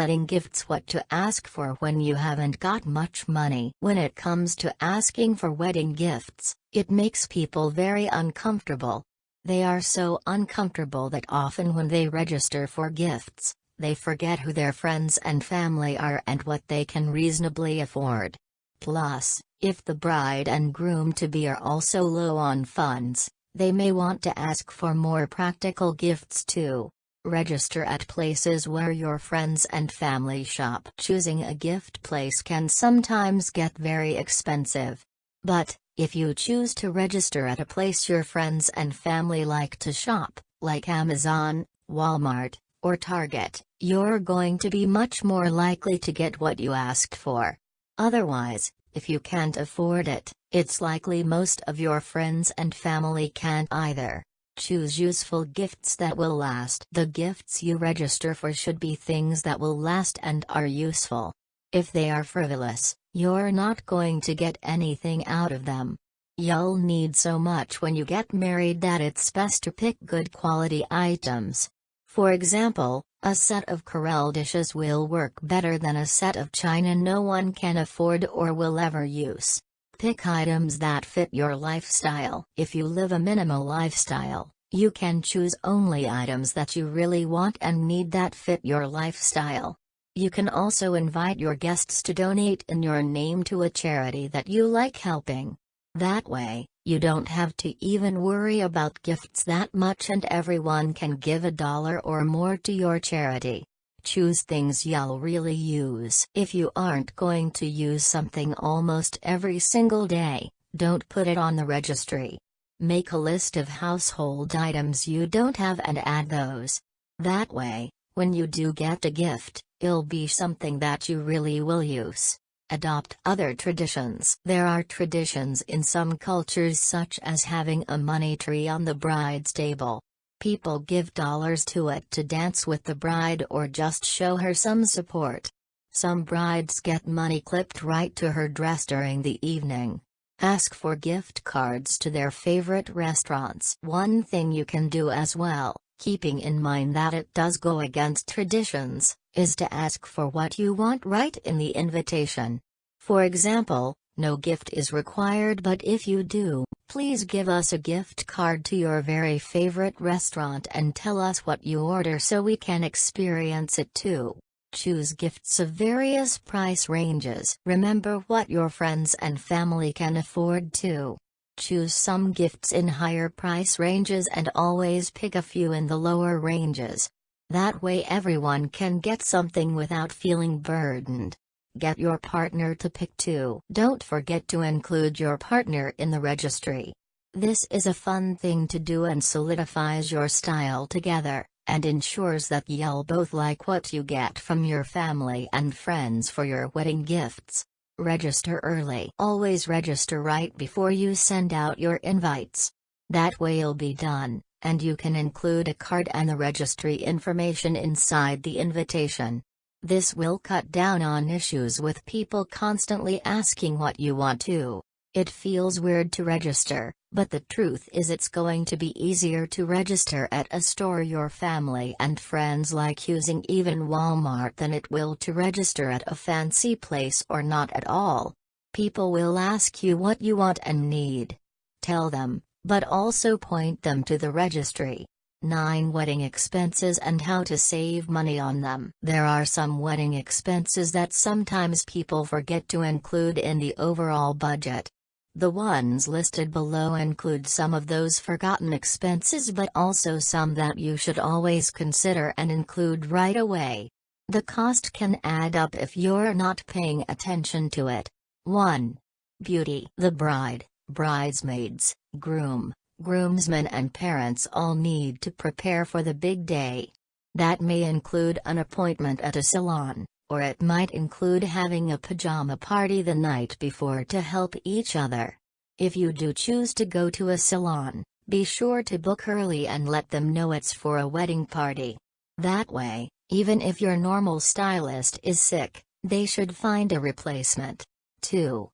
wedding gifts. What to ask for when you haven't got much money. When it comes to asking for wedding gifts, it makes people very uncomfortable. They are so uncomfortable that often when they register for gifts, they forget who their friends and family are and what they can reasonably afford. Plus, if the bride and groom-to-be are also low on funds, they may want to ask for more practical gifts too. Register at places where your friends and family shop. Choosing a gift place can sometimes get very expensive. But, if you choose to register at a place your friends and family like to shop, like Amazon, Walmart, or Target, you're going to be much more likely to get what you asked for. Otherwise, if you can't afford it, it's likely most of your friends and family can't either. Choose useful gifts that will last. The gifts you register for should be things that will last and are useful. If they are frivolous, you're not going to get anything out of them. You'll need so much when you get married that it's best to pick good quality items. For example, a set of Corelle dishes will work better than a set of china no one can afford or will ever use. Pick items that fit your lifestyle. If you live a minimal lifestyle, you can choose only items that you really want and need that fit your lifestyle. You can also invite your guests to donate in your name to a charity that you like helping. That way, you don't have to even worry about gifts that much and everyone can give $1 or more to your charity. Choose things you'll really use. If you aren't going to use something almost every single day, don't put it on the registry. Make a list of household items you don't have and add those. That way, when you do get a gift, it'll be something that you really will use. Adopt other traditions. There are traditions in some cultures such as having a money tree on the bride's table. People give dollars to it to dance with the bride or just show her some support. Some brides get money clipped right to her dress during the evening. Ask for gift cards to their favorite restaurants. One thing you can do as well, keeping in mind that it does go against traditions, is to ask for what you want right in the invitation. For example, no gift is required, but if you do, please give us a gift card to your very favorite restaurant and tell us what you order so we can experience it too. Choose gifts of various price ranges. Remember what your friends and family can afford too. Choose some gifts in higher price ranges and always pick a few in the lower ranges. That way everyone can get something without feeling burdened. Get your partner to pick too. Don't forget to include your partner in the registry. This is a fun thing to do and solidifies your style together, and ensures that you'll both like what you get from your family and friends for your wedding gifts. Register early. Always register right before you send out your invites. That way you'll be done, and you can include a card and the registry information inside the invitation. This will cut down on issues with people constantly asking what you want to. It feels weird to register, but the truth is it's going to be easier to register at a store your family and friends like using, even Walmart, than it will to register at a fancy place or not at all. People will ask you what you want and need. Tell them, but also point them to the registry. 9. Wedding expenses and how to save money on them. There are some wedding expenses that sometimes people forget to include in the overall budget. The ones listed below include some of those forgotten expenses, but also some that you should always consider and include right away. The cost can add up if you're not paying attention to it. 1. Beauty. The bride, bridesmaids, groom, groomsmen and parents all need to prepare for the big day. That may include an appointment at a salon, or it might include having a pajama party the night before to help each other. If you do choose to go to a salon, be sure to book early and let them know it's for a wedding party. That way, even if your normal stylist is sick, they should find a replacement. 2.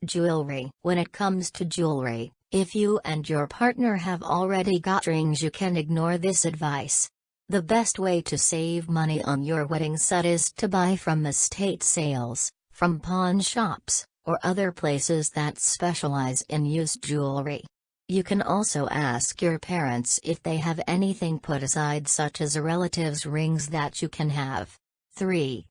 Jewelry. When it comes to jewelry, if you and your partner have already got rings, you can ignore this advice. The best way to save money on your wedding set is to buy from estate sales, from pawn shops, or other places that specialize in used jewelry. You can also ask your parents if they have anything put aside, such as a relative's rings that you can have. 3.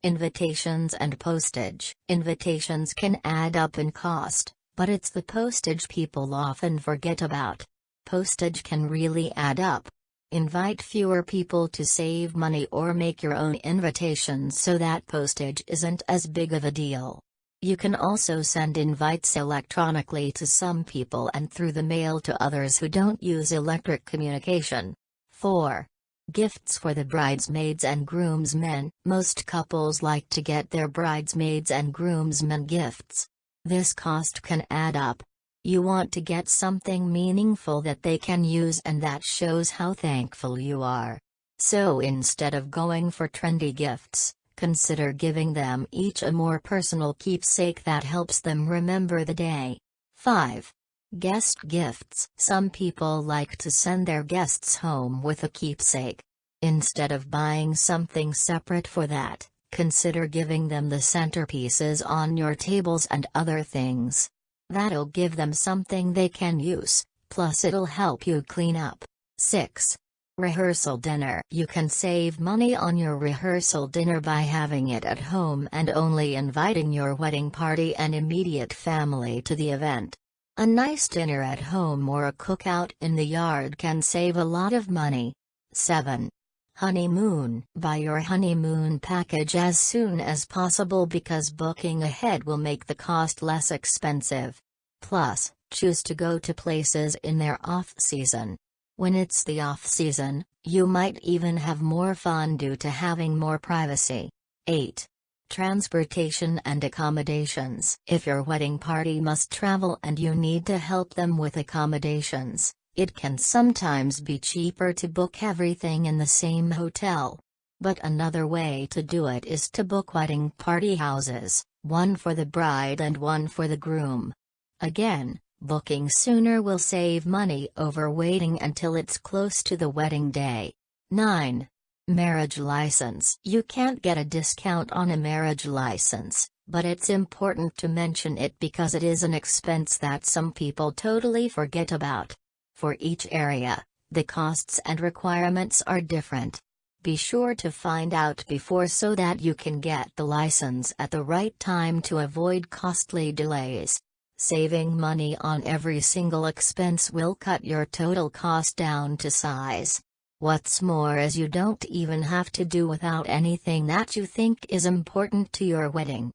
Invitations and postage. Invitations can add up in cost, but it's the postage people often forget about. Postage can really add up. Invite fewer people to save money, or make your own invitations so that postage isn't as big of a deal. You can also send invites electronically to some people and through the mail to others who don't use electric communication. 4. Gifts for the bridesmaids and groomsmen. Most couples like to get their bridesmaids and groomsmen gifts. This cost can add up. You want to get something meaningful that they can use and that shows how thankful you are. So instead of going for trendy gifts, consider giving them each a more personal keepsake that helps them remember the day. 5. Guest gifts. Some people like to send their guests home with a keepsake. Instead of buying something separate for that, consider giving them the centerpieces on your tables and other things. That'll give them something they can use, plus it'll help you clean up. 6. Rehearsal dinner. You can save money on your rehearsal dinner by having it at home and only inviting your wedding party and immediate family to the event. A nice dinner at home or a cookout in the yard can save a lot of money. 7. Honeymoon. Buy your honeymoon package as soon as possible because booking ahead will make the cost less expensive. Plus, choose to go to places in their off-season. When it's the off-season, you might even have more fun due to having more privacy. 8. Transportation and accommodations. If your wedding party must travel and you need to help them with accommodations, it can sometimes be cheaper to book everything in the same hotel. But another way to do it is to book wedding party houses, one for the bride and one for the groom. Again, booking sooner will save money over waiting until it's close to the wedding day. 9. Marriage license. You can't get a discount on a marriage license, but it's important to mention it because it is an expense that some people totally forget about. For each area, the costs and requirements are different. Be sure to find out before so that you can get the license at the right time to avoid costly delays. Saving money on every single expense will cut your total cost down to size. What's more is you don't even have to do without anything that you think is important to your wedding.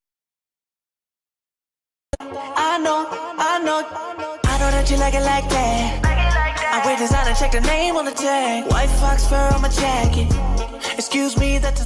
I know that you like it like that. I wear designer, check the name on the tag. White fox fur on my jacket. Excuse me, that's